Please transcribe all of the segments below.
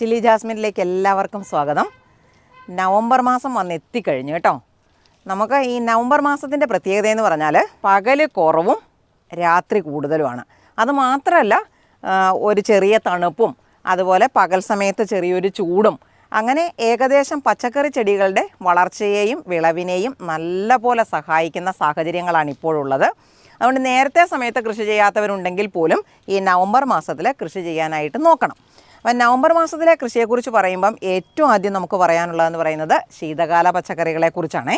Chilli ജാസ്മിനിലേക്ക് എല്ലാവർക്കും സ്വാഗതം. November മാസം എത്തിക്കഴിഞ്ഞു കേട്ടോ. നമുക്ക് ഈ നവംബർ മാസത്തിൻ്റെ പ്രത്യേകത എന്ന് പറഞ്ഞാൽ പകൽ കുറവും രാത്രി കൂടുതലുമാണ്. അതുമാത്രമല്ല ഒരു ചെറിയ തണുപ്പും അതുപോലെ പകൽ സമയത്ത് ചെറിയൊരു ചൂടും അങ്ങനെ ഏകദേശം പച്ചക്കറി ചെടികളുടെ വളർച്ചയെയും വിളവിനെയും നല്ലപോലെ സഹായിക്കുന്ന സാഹചര്യങ്ങളാണ് ഇപ്പോഴുള്ളത്. അതുകൊണ്ട് നേരത്തെ സമയത്ത് കൃഷി ചെയ്യാത്തവരുണ്ടെങ്കിൽ പോലും ഈ നവംബർ മാസത്തിൽ കൃഷി ചെയ്യാനായിട്ട് നോക്കണം. അപ്പം നവംബർ മാസത്തിലെ കൃഷിയെക്കുറിച്ച് പറയുമ്പം ഏറ്റവും ആദ്യം നമുക്ക് പറയാനുള്ളതെന്ന് പറയുന്നത് ശീതകാല പച്ചക്കറികളെക്കുറിച്ചാണ്.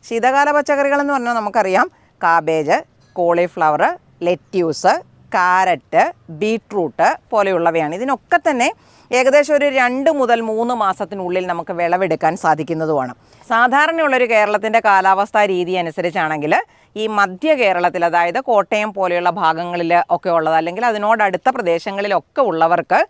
ശീതകാല പച്ചക്കറികളെന്ന് പറഞ്ഞാൽ നമുക്കറിയാം cabbage, cauliflower, lettuce, carrot, beetroot പോലെയുള്ളവയാണ്. ഇതിനൊക്കെ തന്നെ ഏകദേശം ഒരു 2 മുതൽ 3 മാസത്തിനുള്ളിൽ നമുക്ക് വിളവെടുക്കാൻ സാധിക്കുന്നതുമാണ്. സാധാരണയുള്ളൊരു കേരളത്തിൻ്റെ കാലാവസ്ഥാ രീതി അനുസരിച്ചാണെങ്കിൽ ഈ മധ്യ കേരളത്തിൽ, അതായത് കോട്ടയം പോലെയുള്ള ഭാഗങ്ങളിൽ ഒക്കെ ഉള്ളത് അല്ലെങ്കിൽ അതിനോടടുത്ത പ്രദേശങ്ങളിലൊക്കെ ഉള്ളവർക്ക്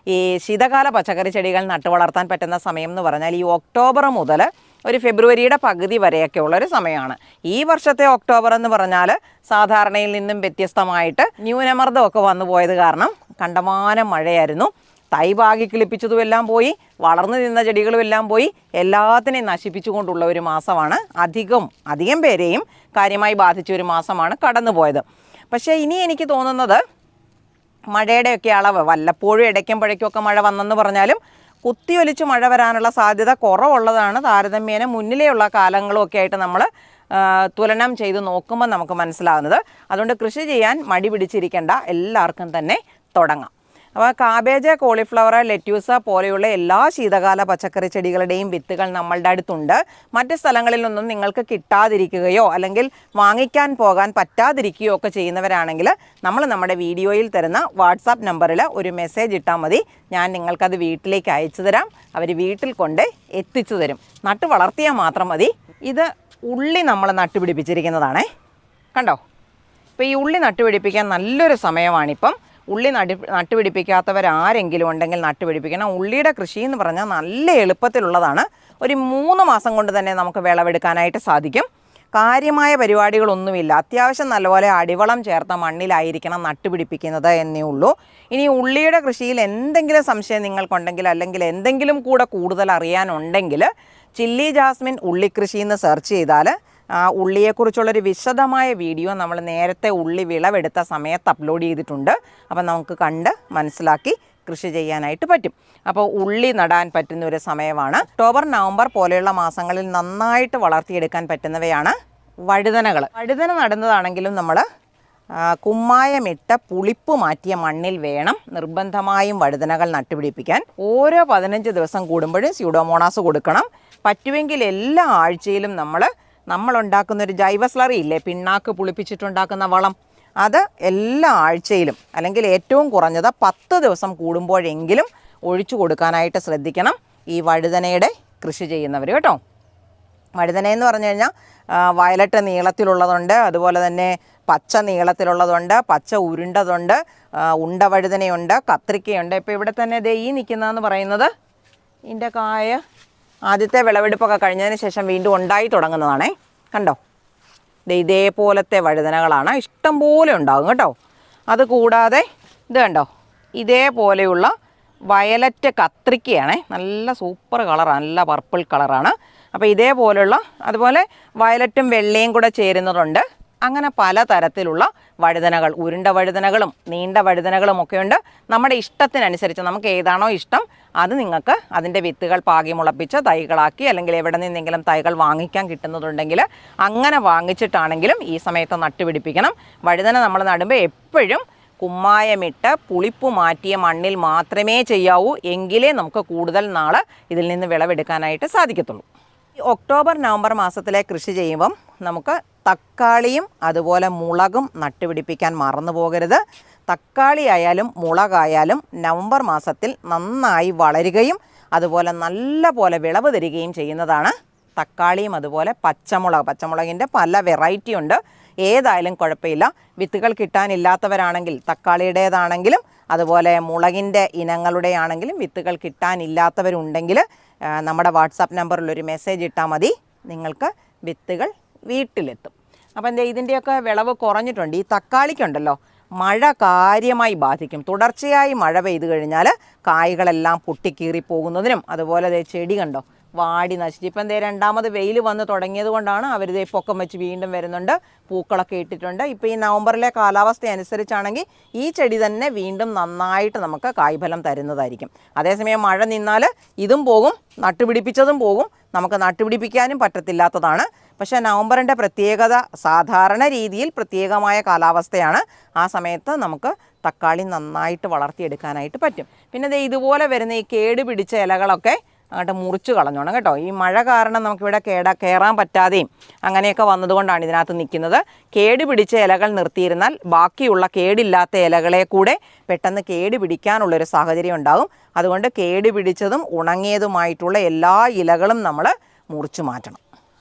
ഈ ശീതകാല പച്ചക്കറി ചെടികൾ നട്ടുവളർത്താൻ പറ്റുന്ന സമയം എന്ന് പറഞ്ഞാൽ ഈ ഒക്ടോബർ മുതൽ ഒരു ഫെബ്രുവരിയുടെ പകുതി വരെയൊക്കെ ഉള്ളൊരു സമയമാണ്. ഈ വർഷത്തെ ഒക്ടോബർ എന്ന് പറഞ്ഞാൽ സാധാരണയിൽ നിന്നും വ്യത്യസ്തമായിട്ട് ന്യൂനമർദ്ദമൊക്കെ വന്നു പോയത് കാരണം കണ്ടമാനം മഴയായിരുന്നു. തൈ പാകി കിളിപ്പിച്ചതുമെല്ലാം പോയി, വളർന്നു നിന്ന ചെടികളുമെല്ലാം പോയി, എല്ലാത്തിനെയും നശിപ്പിച്ചുകൊണ്ടുള്ള ഒരു മാസമാണ്. അധികം പേരെയും കാര്യമായി ബാധിച്ച ഒരു മാസമാണ് കടന്നുപോയത്. പക്ഷേ ഇനി എനിക്ക് തോന്നുന്നത് മഴയുടെയൊക്കെ അളവ് വല്ലപ്പോഴും ഇടയ്ക്കുമ്പോഴേക്കൊക്കെ മഴ വന്നെന്ന് പറഞ്ഞാലും കുത്തിയൊലിച്ച് മഴ വരാനുള്ള സാധ്യത കുറവുള്ളതാണ്. താരതമ്യേന മുന്നിലെയുള്ള കാലങ്ങളും ഒക്കെ ആയിട്ട് നമ്മൾ തുലനം ചെയ്ത് നോക്കുമ്പോൾ നമുക്ക് മനസ്സിലാകുന്നത്. അതുകൊണ്ട് കൃഷി ചെയ്യാൻ മടി പിടിച്ചിരിക്കേണ്ട, എല്ലാവർക്കും തന്നെ തുടങ്ങാം. അപ്പോൾ കാബേജ്, കോളിഫ്ലവർ, ലെറ്റ്യൂസ് പോലെയുള്ള എല്ലാ ശീതകാല പച്ചക്കറി ചെടികളുടെയും വിത്തുകൾ നമ്മളുടെ അടുത്തുണ്ട്. മറ്റ് സ്ഥലങ്ങളിലൊന്നും നിങ്ങൾക്ക് കിട്ടാതിരിക്കുകയോ അല്ലെങ്കിൽ വാങ്ങിക്കാൻ പോകാൻ പറ്റാതിരിക്കുകയോ ഒക്കെ ചെയ്യുന്നവരാണെങ്കിൽ നമ്മൾ നമ്മുടെ വീഡിയോയിൽ തരുന്ന വാട്സാപ്പ് നമ്പറിൽ ഒരു മെസ്സേജ് ഇട്ടാൽ മതി. ഞാൻ നിങ്ങൾക്കത് വീട്ടിലേക്ക് അയച്ചു തരാം. അവർ വീട്ടിൽ കൊണ്ട് എത്തിച്ചു തരും. നട്ട് വളർത്തിയാൽ മാത്രം മതി. ഇത് ഉള്ളി നമ്മൾ നട്ടുപിടിപ്പിച്ചിരിക്കുന്നതാണേ, കണ്ടോ. ഇപ്പോൾ ഈ ഉള്ളി നട്ടുപിടിപ്പിക്കാൻ നല്ലൊരു സമയമാണിപ്പം. ഉള്ളി നട്ടുപിടിപ്പിക്കാത്തവരാരെങ്കിലും ഉണ്ടെങ്കിൽ നട്ടുപിടിപ്പിക്കണം. ഉള്ളിയുടെ കൃഷി എന്ന് പറഞ്ഞാൽ നല്ല എളുപ്പത്തിലുള്ളതാണ്. ഒരു 3 മാസം കൊണ്ട് തന്നെ നമുക്ക് വിളവെടുക്കാനായിട്ട് സാധിക്കും. കാര്യമായ പരിപാടികളൊന്നുമില്ല. അത്യാവശ്യം നല്ലപോലെ അടിവളം ചേർത്ത മണ്ണിലായിരിക്കണം നട്ടുപിടിപ്പിക്കുന്നത് എന്നേ ഉള്ളൂ. ഇനി ഉള്ളിയുടെ കൃഷിയിൽ എന്തെങ്കിലും സംശയം നിങ്ങൾക്കുണ്ടെങ്കിൽ അല്ലെങ്കിൽ എന്തെങ്കിലും കൂടെ കൂടുതൽ അറിയാനുണ്ടെങ്കിൽ ചില്ലി ജാസ്മിൻ ഉള്ളിക്കൃഷി എന്ന് സെർച്ച് ചെയ്താൽ ഉള്ളിയെക്കുറിച്ചുള്ളൊരു വിശദമായ വീഡിയോ നമ്മൾ നേരത്തെ ഉള്ളി വിളവെടുത്ത സമയത്ത് അപ്ലോഡ് ചെയ്തിട്ടുണ്ട്. അപ്പം നമുക്ക് കണ്ട് മനസ്സിലാക്കി കൃഷി ചെയ്യാനായിട്ട് പറ്റും. അപ്പോൾ ഉള്ളി നടാൻ പറ്റുന്ന ഒരു സമയമാണ്. ഒക്ടോബർ, നവംബർ പോലെയുള്ള മാസങ്ങളിൽ നന്നായിട്ട് വളർത്തിയെടുക്കാൻ പറ്റുന്നവയാണ് വഴുതനകൾ. വഴുതന നടുന്നതാണെങ്കിലും നമ്മൾ കുമ്മായമിട്ട് പുളിപ്പ് മാറ്റിയ മണ്ണിൽ വേണം നിർബന്ധമായും വഴുതനകൾ നട്ടുപിടിപ്പിക്കാൻ. ഓരോ 15 ദിവസം കൂടുമ്പോഴും സ്യൂഡോമോണാസ് കൊടുക്കണം. പറ്റുമെങ്കിൽ എല്ലാ ആഴ്ചയിലും നമ്മളുണ്ടാക്കുന്നൊരു ജൈവ സ്ലറി ഇല്ലേ, പിണ്ണാക്ക് പുളിപ്പിച്ചിട്ടുണ്ടാക്കുന്ന വളം, അത് എല്ലാ ആഴ്ചയിലും അല്ലെങ്കിൽ ഏറ്റവും കുറഞ്ഞത് 10 ദിവസം കൂടുമ്പോഴെങ്കിലും ഒഴിച്ചു കൊടുക്കാനായിട്ട് ശ്രദ്ധിക്കണം ഈ വഴുതനയുടെ കൃഷി ചെയ്യുന്നവർ കേട്ടോ. വഴുതനയെന്ന് പറഞ്ഞു കഴിഞ്ഞാൽ വയലറ്റ് നീളത്തിലുള്ളതുണ്ട്, അതുപോലെ തന്നെ പച്ച നീളത്തിലുള്ളതുണ്ട്, പച്ച ഉരുണ്ടതുണ്ട്, ഉണ്ട വഴുതനയുണ്ട്, കത്രിക്കയുണ്ട്. ഇപ്പോൾ ഇവിടെ തന്നെ ഈ നിൽക്കുന്നതെന്ന് പറയുന്നത് ഇതിൻ്റെ കായ ആദ്യത്തെ വിളവെടുപ്പൊക്കെ കഴിഞ്ഞതിന് ശേഷം വീണ്ടും ഉണ്ടായി തുടങ്ങുന്നതാണേ, കണ്ടോ. ഇതേപോലത്തെ വഴുതനകളാണ്, ഇഷ്ടം പോലെ ഉണ്ടാകും കേട്ടോ. അതുകൂടാതെ ഇത് കണ്ടോ, ഇതേപോലെയുള്ള വയലറ്റ് കത്രിക്കയാണേ, നല്ല സൂപ്പർ കളറാണ്, നല്ല പർപ്പിൾ കളറാണ്. അപ്പോൾ ഇതേപോലുള്ള, അതുപോലെ വയലറ്റും വെള്ളയും കൂടെ ചേരുന്നതുണ്ട്. അങ്ങനെ പലതരത്തിലുള്ള വഴുതനകൾ, ഉരുണ്ട വഴുതനകളും നീണ്ട വഴുതനകളും ഒക്കെ ഉണ്ട്. നമ്മുടെ ഇഷ്ടത്തിനനുസരിച്ച് നമുക്ക് ഏതാണോ ഇഷ്ടം അത് നിങ്ങൾക്ക് അതിൻ്റെ വിത്തുകൾ പാകി മുളപ്പിച്ച് തൈകളാക്കി അല്ലെങ്കിൽ എവിടെ നിന്നെങ്കിലും തൈകൾ വാങ്ങിക്കാൻ കിട്ടുന്നതുണ്ടെങ്കിൽ അങ്ങനെ വാങ്ങിച്ചിട്ടാണെങ്കിലും ഈ സമയത്ത് നട്ടുപിടിപ്പിക്കണം. വഴുതന നമ്മൾ നടുമ്പോൾ എപ്പോഴും കുമ്മായമിട്ട് പുളിപ്പ് മാറ്റിയ മണ്ണിൽ മാത്രമേ ചെയ്യാവൂ. എങ്കിലേ നമുക്ക് കൂടുതൽ നാൾ ഇതിൽ നിന്ന് വിളവെടുക്കാനായിട്ട് സാധിക്കത്തുള്ളൂ. ഒക്ടോബർ, നവംബർ മാസത്തിലെ കൃഷി ചെയ്യുമ്പം നമുക്ക് തക്കാളിയും അതുപോലെ മുളകും നട്ടുപിടിപ്പിക്കാൻ മറന്നു പോകരുത്. തക്കാളി ആയാലും മുളകായാലും നവംബർ മാസത്തിൽ നന്നായി വളരുകയും അതുപോലെ നല്ല പോലെ വിളവ് തരികയും ചെയ്യുന്നതാണ്. തക്കാളിയും അതുപോലെ പച്ചമുളകിൻ്റെ പല വെറൈറ്റി ഉണ്ട്. ഏതായാലും കുഴപ്പമില്ല. വിത്തുകൾ കിട്ടാനില്ലാത്തവരാണെങ്കിൽ തക്കാളിയുടേതാണെങ്കിലും അതുപോലെ മുളകിൻ്റെ ഇനങ്ങളുടെ ആണെങ്കിലും വിത്തുകൾ കിട്ടാനില്ലാത്തവരുണ്ടെങ്കിൽ നമ്മുടെ വാട്സാപ്പ് നമ്പറിലൊരു മെസ്സേജ് ഇട്ടാൽ മതി. നിങ്ങൾക്ക് വിത്തുകൾ വീട്ടിലെത്തും. അപ്പം ഇതിൻ്റെയൊക്കെ വിളവ് കുറഞ്ഞിട്ടുണ്ട്. ഈ തക്കാളിക്കുണ്ടല്ലോ മഴ കാര്യമായി ബാധിക്കും. തുടർച്ചയായി മഴ പെയ്തു കഴിഞ്ഞാൽ കായ്കളെല്ലാം പൊട്ടിക്കീറിപ്പോകുന്നതിനും, അതുപോലെ ദേ ചെടി കണ്ടോ വാടി നശിച്ച്. ഇപ്പം ദേ രണ്ടാമത് വെയിൽ വന്ന് തുടങ്ങിയത് കൊണ്ടാണ് അവരിതേ പൊക്കം വെച്ച് വീണ്ടും വരുന്നുണ്ട്, പൂക്കളൊക്കെ ഇട്ടിട്ടുണ്ട്. ഇപ്പോൾ ഈ നവംബറിലെ കാലാവസ്ഥ അനുസരിച്ചാണെങ്കിൽ ഈ ചെടി തന്നെ വീണ്ടും നന്നായിട്ട് നമുക്ക് കായ്ഫലം തരുന്നതായിരിക്കും. അതേസമയം മഴ നിന്നാൽ ഇതും പോകും, നട്ടുപിടിപ്പിച്ചതും പോകും, നമുക്ക് നട്ടുപിടിപ്പിക്കാനും പറ്റത്തില്ലാത്തതാണ്. പക്ഷേ നവംബറിൻ്റെ പ്രത്യേകത സാധാരണ രീതിയിൽ പ്രത്യേകമായ കാലാവസ്ഥയാണ്. ആ സമയത്ത് നമുക്ക് തക്കാളി നന്നായിട്ട് വളർത്തിയെടുക്കാനായിട്ട് പറ്റും. പിന്നെ ദേ ഇതുപോലെ വരുന്ന ഈ കേട് പിടിച്ച ഇലകളൊക്കെ അങ്ങോട്ട് മുറിച്ച് കളഞ്ഞോണം കേട്ടോ. ഈ മഴ കാരണം നമുക്കിവിടെ കയറാൻ പറ്റാതെയും അങ്ങനെയൊക്കെ വന്നതുകൊണ്ടാണ് ഇതിനകത്ത് നിൽക്കുന്നത്. കേട് പിടിച്ച ഇലകൾ നിർത്തിയിരുന്നാൽ ബാക്കിയുള്ള കേടില്ലാത്ത ഇലകളെ കൂടെ പെട്ടെന്ന് കേട് പിടിക്കാനുള്ളൊരു സാഹചര്യം ഉണ്ടാകും. അതുകൊണ്ട് കേട് പിടിച്ചതും ഉണങ്ങിയതുമായിട്ടുള്ള എല്ലാ ഇലകളും നമ്മൾ മുറിച്ച് മാറ്റണം.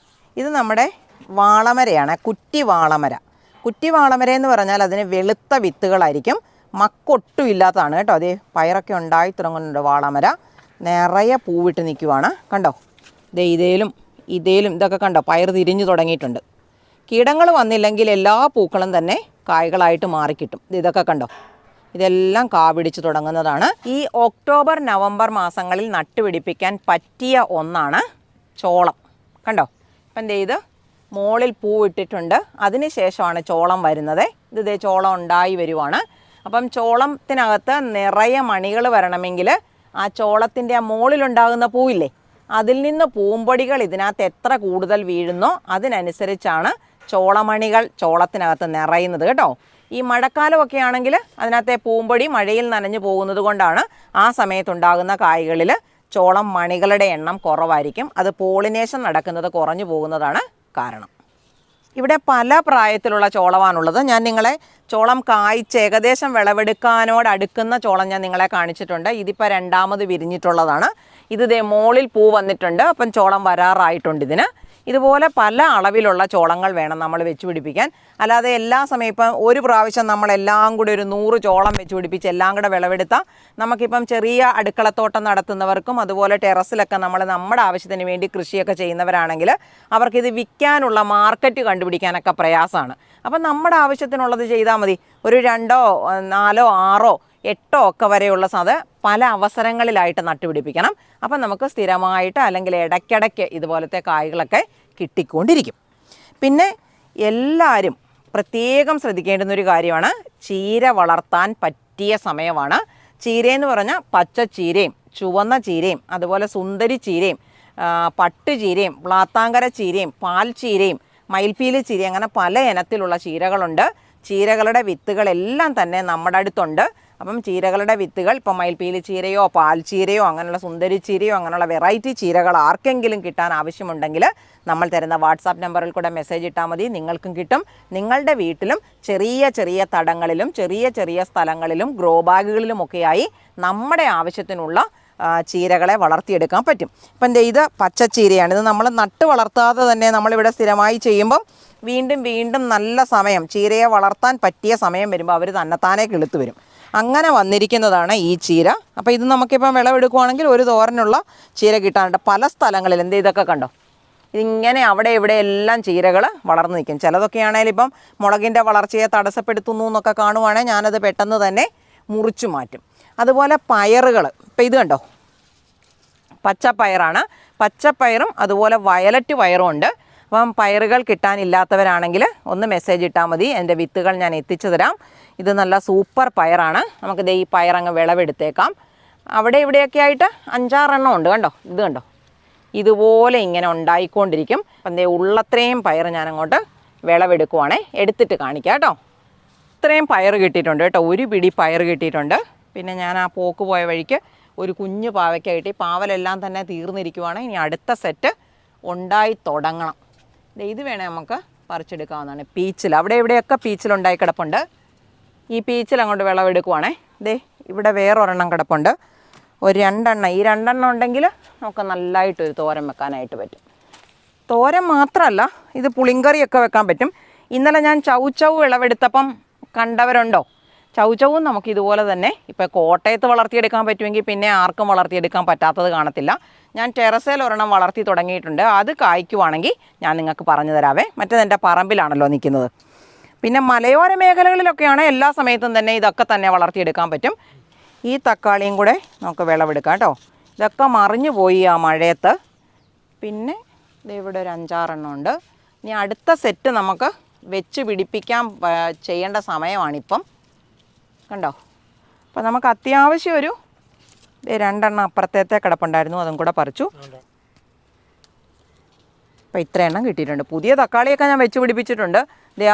ഇത് നമ്മുടെ വാളമരയാണ്, കുറ്റി വാളമര. കുറ്റി വാളമര എന്ന് പറഞ്ഞാൽ അതിന് വെളുത്ത വിത്തുകളായിരിക്കും, മക്കൊട്ടും ഇല്ലാത്തതാണ് കേട്ടോ. അതേ പയറൊക്കെ ഉണ്ടായി തുടങ്ങുന്നുണ്ട്. വാളമര നിറയെ പൂവിട്ട് നിൽക്കുവാണ് കണ്ടോ. ദേ ഇതേലും ഇതൊക്കെ കണ്ടോ, പയർ തിരിഞ്ഞു തുടങ്ങിയിട്ടുണ്ട്. കീടങ്ങൾ വന്നില്ലെങ്കിൽ എല്ലാ പൂക്കളും തന്നെ കായ്കളായിട്ട് മാറിക്കിട്ടും. ഇതൊക്കെ കണ്ടോ, ഇതെല്ലാം കാ പിടിച്ച് തുടങ്ങുന്നതാണ്. ഈ ഒക്ടോബർ നവംബർ മാസങ്ങളിൽ നട്ടുപിടിപ്പിക്കാൻ പറ്റിയ ഒന്നാണ് ചോളം. കണ്ടോ, ഇപ്പം ദേ ഇത് മുകളിൽ പൂവിട്ടിട്ടുണ്ട്, അതിന് ശേഷമാണ് ചോളം വരുന്നത്. ഇതേ ചോളം ഉണ്ടായി വരുവാണ്. അപ്പം ചോളത്തിനകത്ത് നിറയെ മണികൾ വരണമെങ്കിൽ ആ ചോളത്തിൻ്റെ ആ മുകളിലുണ്ടാകുന്ന പൂവില്ലേ, അതിൽ നിന്ന് പൂമ്പൊടികൾ ഇതിനകത്ത് എത്ര കൂടുതൽ വീഴുന്നോ അതിനനുസരിച്ചാണ് ചോളമണികൾ ചോളത്തിനകത്ത് നിറയുന്നത് കേട്ടോ. ഈ മഴക്കാലമൊക്കെ ആണെങ്കിൽ അതിനകത്തെ പൂമ്പൊടി മഴയിൽ നനഞ്ഞു പോകുന്നത് കൊണ്ടാണ് ആ സമയത്തുണ്ടാകുന്ന കായ്കളിൽ ചോളം മണികളുടെ എണ്ണം കുറവായിരിക്കും. അത് പോളിനേഷൻ നടക്കുന്നത് കുറഞ്ഞു പോകുന്നതാണ് കാരണം. ഇവിടെ പല പ്രായത്തിലുള്ള ചോളമാണുള്ളത്. ഞാൻ നിങ്ങളെ ചോളം കായ്ച്ച് ഏകദേശം വിളവെടുക്കാനോട് അടുക്കുന്ന ചോളം ഞാൻ നിങ്ങളെ കാണിച്ചിട്ടുണ്ട്. ഇതിപ്പോൾ രണ്ടാമത് വിരിഞ്ഞിട്ടുള്ളതാണ്. ഇത് ദേ മോളിൽ പൂ വന്നിട്ടുണ്ട്, അപ്പം ചോളം വരാറായിട്ടുണ്ട് ഇതിന്. ഇതുപോലെ പല അളവിലുള്ള ചോളങ്ങൾ വേണം നമ്മൾ വെച്ച് പിടിപ്പിക്കാൻ. അല്ലാതെ എല്ലാ സമയം ഇപ്പം ഒരു പ്രാവശ്യം നമ്മളെല്ലാം കൂടി ഒരു 100 ചോളം വെച്ച് പിടിപ്പിച്ച് എല്ലാം കൂടെ വിളവെടുത്താൽ നമുക്കിപ്പം ചെറിയ അടുക്കളത്തോട്ടം നടത്തുന്നവർക്കും അതുപോലെ ടെറസിലൊക്കെ നമ്മുടെ ആവശ്യത്തിന് വേണ്ടി കൃഷിയൊക്കെ ചെയ്യുന്നവരാണെങ്കിൽ അവർക്കിത് വിൽക്കാനുള്ള മാർക്കറ്റ് കണ്ടുപിടിക്കാനൊക്കെ പ്രയാസമാണ്. അപ്പം നമ്മുടെ ആവശ്യത്തിനുള്ളത് ചെയ്താൽ മതി. ഒരു 2, 4, 6, 8 ഒക്കെ വരെയുള്ള പല അവസരങ്ങളിലായിട്ട് നട്ടുപിടിപ്പിക്കണം. അപ്പം നമുക്ക് സ്ഥിരമായിട്ട് അല്ലെങ്കിൽ ഇടയ്ക്കിടയ്ക്ക് ഇതുപോലത്തെ കായ്കളൊക്കെ കിട്ടിക്കൊണ്ടിരിക്കും. പിന്നെ എല്ലാവരും പ്രത്യേകം ശ്രദ്ധിക്കേണ്ടുന്നൊരു കാര്യമാണ്, ചീര വളർത്താൻ പറ്റിയ സമയമാണ്. ചീരയെന്ന് പറഞ്ഞാൽ പച്ച ചീരയും ചുവന്ന ചീരയും അതുപോലെ സുന്ദരി ചീരയും പട്ടുചീരയും വ്ളാത്താങ്കര ചീരയും പാൽ ചീരയും മയിൽപ്പീലി ചീര, അങ്ങനെ പല ഇനത്തിലുള്ള ചീരകളുണ്ട്. ചീരകളുടെ വിത്തുകളെല്ലാം തന്നെ നമ്മുടെ അടുത്തുണ്ട്. അപ്പം ചീരകളുടെ വിത്തുകൾ ഇപ്പം മയിൽപ്പീലി ചീരയോ പാൽ ചീരയോ അങ്ങനെയുള്ള സുന്ദരി ചീരയോ അങ്ങനെയുള്ള വെറൈറ്റി ചീരകൾ ആർക്കെങ്കിലും കിട്ടാൻ ആവശ്യമുണ്ടെങ്കിൽ നമ്മൾ തരുന്ന വാട്സാപ്പ് നമ്പറിൽ കൂടെ മെസ്സേജ് ഇട്ടാൽ മതി, നിങ്ങൾക്കും കിട്ടും. നിങ്ങളുടെ വീട്ടിലും ചെറിയ ചെറിയ തടങ്ങളിലും ചെറിയ ചെറിയ സ്ഥലങ്ങളിലും ഗ്രോ ബാഗുകളിലുമൊക്കെയായി നമ്മുടെ ആവശ്യത്തിനുള്ള ചീരകളെ വളർത്തിയെടുക്കാൻ പറ്റും. ഇപ്പം ഇത് പച്ചച്ചീരയാണ്. ഇത് നമ്മൾ നട്ട് വളർത്താതെ തന്നെ നമ്മളിവിടെ സ്ഥിരമായി ചെയ്യുമ്പം വീണ്ടും വീണ്ടും നല്ല സമയം ചീരയെ വളർത്താൻ പറ്റിയ സമയം വരുമ്പോൾ അവർ തന്നെത്താനെ കിളുത്ത് വരും. അങ്ങനെ വന്നിരിക്കുന്നതാണ് ഈ ചീര. അപ്പോൾ ഇത് നമുക്കിപ്പം വിളവെടുക്കുവാണെങ്കിൽ ഒരു തോരനുള്ള ചീര കിട്ടാനുണ്ട് പല സ്ഥലങ്ങളിൽ. ഇതൊക്കെ കണ്ടോ, ഇതിങ്ങനെ അവിടെ ഇവിടെ എല്ലാം ചീരകൾ വളർന്നു നിൽക്കും. ചിലതൊക്കെയാണെങ്കിലും ഇപ്പം മുളകിൻ്റെ വളർച്ചയെ തടസ്സപ്പെടുത്തുന്നു എന്നൊക്കെ കാണുവാണെങ്കിൽ ഞാനത് പെട്ടെന്ന് തന്നെ മുറിച്ചു മാറ്റും. അതുപോലെ പയറുകൾ, ഇപ്പം ഇത് കണ്ടോ, പച്ചപ്പയറാണ്. പച്ചപ്പയറും അതുപോലെ വയലറ്റ് പയറും ഉണ്ട്. അപ്പം പയറുകൾ കിട്ടാനില്ലാത്തവരാണെങ്കിൽ ഒന്ന് മെസ്സേജ് ഇട്ടാൽ മതി, എൻ്റെ വിത്തുകൾ ഞാൻ എത്തിച്ചു തരാം. ഇത് നല്ല സൂപ്പർ പയറാണ്. നമുക്ക് ഈ പയറങ്ങ് വിളവെടുത്തേക്കാം. അവിടെ ഇവിടെയൊക്കെ ആയിട്ട് 5-6 എണ്ണം ഉണ്ട് കണ്ടോ. ഇത് കണ്ടോ, ഇതുപോലെ ഇങ്ങനെ ഉണ്ടായിക്കൊണ്ടിരിക്കും. അപ്പം ഉള്ളത്രയും പയർ ഞാനങ്ങോട്ട് വിളവെടുക്കുവാണേ, എടുത്തിട്ട് കാണിക്കാം കേട്ടോ. ഇത്രയും പയർ കിട്ടിയിട്ടുണ്ട് കേട്ടോ, ഒരു പിടി പയർ കിട്ടിയിട്ടുണ്ട്. പിന്നെ ഞാൻ ആ പോക്ക് പോയ വഴിക്ക് ഒരു കുഞ്ഞു പാവയ്ക്ക കിട്ടി. പാവലെല്ലാം തന്നെ തീർന്നിരിക്കുവാണ്. ഇനി അടുത്ത സെറ്റ് ഉണ്ടായി തുടങ്ങണം. ഇത് വേണേൽ നമുക്ക് പറിച്ചെടുക്കാവുന്നതാണ്. പീച്ചിൽ അവിടെ ഇവിടെയൊക്കെ പീച്ചിലുണ്ടായി കിടപ്പുണ്ട്. ഈ പീച്ചിൽ അങ്ങോട്ട് വിളവെടുക്കുവാണേ. ഇവിടെ വേറൊരെണ്ണം കിടപ്പുണ്ട്, ഒരു 2 എണ്ണം. ഈ 2 എണ്ണം ഉണ്ടെങ്കിൽ നമുക്ക് നല്ലതായിട്ടൊരു തോരൻ വെക്കാനായിട്ട് പറ്റും. തോരൻ മാത്രമല്ല, ഇത് പുളിങ്കറിയൊക്കെ വെക്കാൻ പറ്റും. ഇന്നലെ ഞാൻ ചൗ വിളവെടുത്തപ്പം കണ്ടവരുണ്ടോ? ചൗവും നമുക്ക് ഇതുപോലെ തന്നെ ഇപ്പോൾ കോട്ടയത്ത് വളർത്തിയെടുക്കാൻ പറ്റുമെങ്കിൽ പിന്നെ ആർക്കും വളർത്തിയെടുക്കാൻ പറ്റാത്തത് കാണത്തില്ല. ഞാൻ ടെറസിൽ ഒരെണ്ണം വളർത്തി തുടങ്ങിയിട്ടുണ്ട്. അത് കായ്ക്കുവാണെങ്കിൽ ഞാൻ നിങ്ങൾക്ക് പറഞ്ഞു തരാവേ. മറ്റേത് എൻ്റെ പറമ്പിലാണല്ലോ നിൽക്കുന്നത്. പിന്നെ മലയോര മേഖലകളിലൊക്കെയാണ് എല്ലാ സമയത്തും തന്നെ ഇതൊക്കെ തന്നെ വളർത്തിയെടുക്കാൻ പറ്റും. ഈ തക്കാളിയും കൂടെ നമുക്ക് വിളവെടുക്കാം കേട്ടോ. ഇതൊക്കെ മറിഞ്ഞു പോയി ആ മഴയത്ത്. പിന്നെ ഇവിടെ ഒരു 5-6 എണ്ണം ഉണ്ട്. ഇനി അടുത്ത സെറ്റ് നമുക്ക് വെച്ച് പിടിപ്പിക്കാൻ ചെയ്യേണ്ട സമയമാണിപ്പം. കണ്ടോ? അപ്പോൾ നമുക്ക് അത്യാവശ്യം ഒരു 2 എണ്ണം അപ്പുറത്തേത്തെ കിടപ്പുണ്ടായിരുന്നു, അതും കൂടെ പറിച്ചു. അപ്പോൾ ഇത്ര എണ്ണം കിട്ടിയിട്ടുണ്ട്. പുതിയ തക്കാളിയൊക്കെ ഞാൻ വെച്ച് പിടിപ്പിച്ചിട്ടുണ്ട്.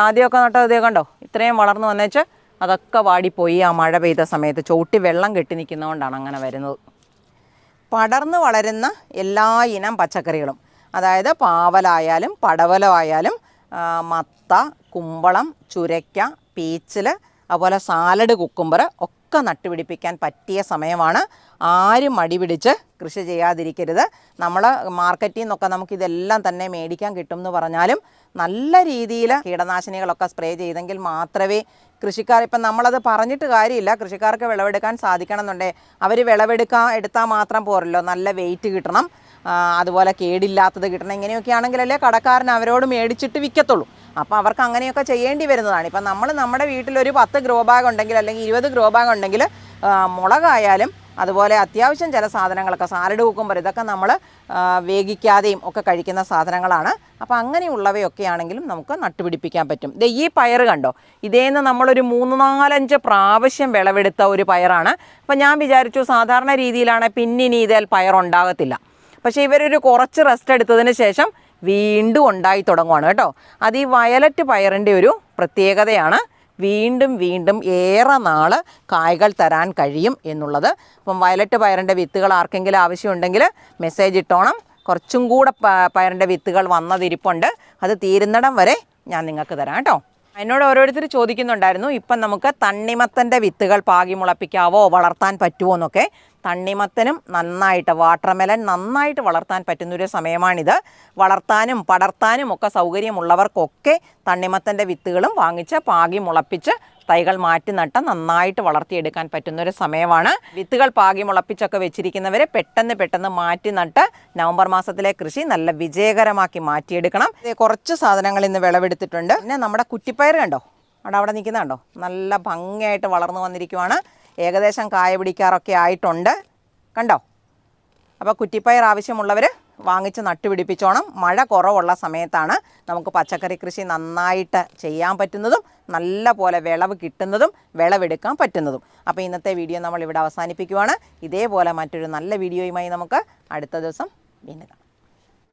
ആദ്യമൊക്കെ നട്ടത് കണ്ടോ, ഇത്രയും വളർന്നു വന്നേച്ച് അതൊക്കെ വാടിപ്പോയി ആ മഴ പെയ്ത സമയത്ത്. ചോട്ടി വെള്ളം കെട്ടി നിൽക്കുന്നതുകൊണ്ടാണ് അങ്ങനെ വരുന്നത്. പടർന്ന് വളരുന്ന എല്ലാ ഇനം പച്ചക്കറികളും, അതായത് പാവലായാലും പടവലമായാലും മത്ത, കുമ്പളം, ചുരയ്ക്ക, പീച്ചിൽ, അതുപോലെ സാലഡ്, കുക്കുംബർ ഒക്കെ നട്ടുപിടിപ്പിക്കാൻ പറ്റിയ സമയമാണ്. ആരും മടി പിടിച്ച് കൃഷി ചെയ്യാതിരിക്കരുത്. നമ്മൾ മാർക്കറ്റിൽ നിന്നൊക്കെ നമുക്കിതെല്ലാം തന്നെ മേടിക്കാൻ കിട്ടും എന്ന് പറഞ്ഞാലും നല്ല രീതിയിൽ കീടനാശിനികളൊക്കെ സ്പ്രേ ചെയ്തെങ്കിൽ മാത്രമേ കൃഷിക്കാർ, ഇപ്പം നമ്മളത് പറഞ്ഞിട്ട് കാര്യമില്ല, കൃഷിക്കാർക്ക് വിളവെടുക്കാൻ സാധിക്കണമെന്നുണ്ടെങ്കിൽ അവർ എടുത്താൽ മാത്രം പോരല്ലോ, നല്ല വെയിറ്റ് കിട്ടണം, അതുപോലെ കേടില്ലാത്തത് കിട്ടണം. ഇങ്ങനെയൊക്കെ ആണെങ്കിലല്ലേ കടക്കാരൻ അവരോട് മേടിച്ചിട്ട് വിൽക്കത്തുള്ളൂ. അപ്പോൾ അവർക്ക് അങ്ങനെയൊക്കെ ചെയ്യേണ്ടി വരുന്നതാണ്. ഇപ്പം നമ്മൾ നമ്മുടെ വീട്ടിലൊരു 10 ഗ്രോ ബാഗ് ഉണ്ടെങ്കിൽ അല്ലെങ്കിൽ 20 ഗ്രോ ബാഗ് ഉണ്ടെങ്കിൽ മുളകായാലും അതുപോലെ അത്യാവശ്യം ചില സാധനങ്ങളൊക്കെ, സാലഡ്, കുക്കുംബർ, ഇതൊക്കെ നമ്മൾ വേവിക്കാതെയും ഒക്കെ കഴിക്കുന്ന സാധനങ്ങളാണ്. അപ്പോൾ അങ്ങനെയുള്ളവയൊക്കെ ആണെങ്കിലും നമുക്ക് നട്ടുപിടിപ്പിക്കാൻ പറ്റും. ഈ പയർ കണ്ടോ, ഇതേന്ന് നമ്മളൊരു 3-4-5 പ്രാവശ്യം വിളവെടുത്ത ഒരു പയറാണ്. അപ്പോൾ ഞാൻ വിചാരിച്ചു സാധാരണ രീതിയിലാണ് പിന്നിനി ഇതിൽ പയറുണ്ടാകത്തില്ല. പക്ഷേ ഇവരൊരു കുറച്ച് റെസ്റ്റ് എടുത്തതിന് ശേഷം വീണ്ടും ഉണ്ടായി തുടങ്ങുവാണ് കേട്ടോ. അത് ഈ വയലറ്റ് പയറിൻ്റെ ഒരു പ്രത്യേകതയാണ്. വീണ്ടും വീണ്ടും ഏറെ നാൾ കായ്കൾ തരാൻ കഴിയും എന്നുള്ളത്. അപ്പം വയലറ്റ് പയറിൻ്റെ വിത്തുകൾ ആർക്കെങ്കിലും ആവശ്യമുണ്ടെങ്കിൽ മെസ്സേജ് ഇട്ടോണം. കുറച്ചും കൂടെ പയറിൻ്റെ വിത്തുകൾ വന്നതിരിപ്പുണ്ട്. അത് തീരുന്നിടം വരെ ഞാൻ നിങ്ങൾക്ക് തരാം കേട്ടോ. എന്നോട് ഓരോരുത്തർ ചോദിക്കുന്നുണ്ടായിരുന്നു, ഇപ്പം നമുക്ക് തണ്ണിമത്തൻ്റെ വിത്തുകൾ പാകി മുളപ്പിക്കാവോ, വളർത്താൻ പറ്റുമോ എന്നൊക്കെ. തണ്ണിമത്തനും നന്നായിട്ട്, വാട്ടർമെലൻ നന്നായിട്ട് വളർത്താൻ പറ്റുന്നൊരു സമയമാണിത്. വളർത്താനും പടർത്താനും ഒക്കെ സൗകര്യമുള്ളവർക്കൊക്കെ തണ്ണിമത്തൻ്റെ വിത്തുകളും വാങ്ങിച്ച് പാകി മുളപ്പിച്ച് തൈകൾ മാറ്റി നട്ട് നന്നായിട്ട് വളർത്തിയെടുക്കാൻ പറ്റുന്നൊരു സമയമാണ്. വിത്തുകൾ പാകി മുളപ്പിച്ചൊക്കെ വെച്ചിരിക്കുന്നവരെ പെട്ടെന്ന് മാറ്റി നട്ട് നവംബർ മാസത്തിലെ കൃഷി നല്ല വിജയകരമാക്കി മാറ്റിയെടുക്കണം. കുറച്ച് സാധനങ്ങൾ ഇന്ന് വിളവെടുത്തിട്ടുണ്ട്. പിന്നെ നമ്മുടെ കുറ്റിപ്പയർ കണ്ടോ, അവിടെ നിൽക്കുന്നുണ്ടോ, നല്ല ഭംഗിയായിട്ട് വളർന്നു വന്നിരിക്കുവാണ്. ഏകദേശം കായ പിടിക്കാറൊക്കെ ആയിട്ടുണ്ട് കണ്ടോ. അപ്പോൾ കുറ്റിപ്പയർ ആവശ്യമുള്ളവർ വാങ്ങിച്ച് നട്ടുപിടിപ്പിച്ചോണം. മഴ കുറവുള്ള സമയത്താണ് നമുക്ക് പച്ചക്കറി കൃഷി നന്നായിട്ട് ചെയ്യാൻ പറ്റുന്നതും നല്ല പോലെ വിളവ് കിട്ടുന്നതും വിളവെടുക്കാൻ പറ്റുന്നതും. അപ്പോൾ ഇന്നത്തെ വീഡിയോ നമ്മൾ ഇവിടെ അവസാനിപ്പിക്കുവാണ്. ഇതേപോലെ മറ്റൊരു നല്ല വീഡിയോയുമായി നമുക്ക് അടുത്ത ദിവസം വീണ്ടും കാണാം.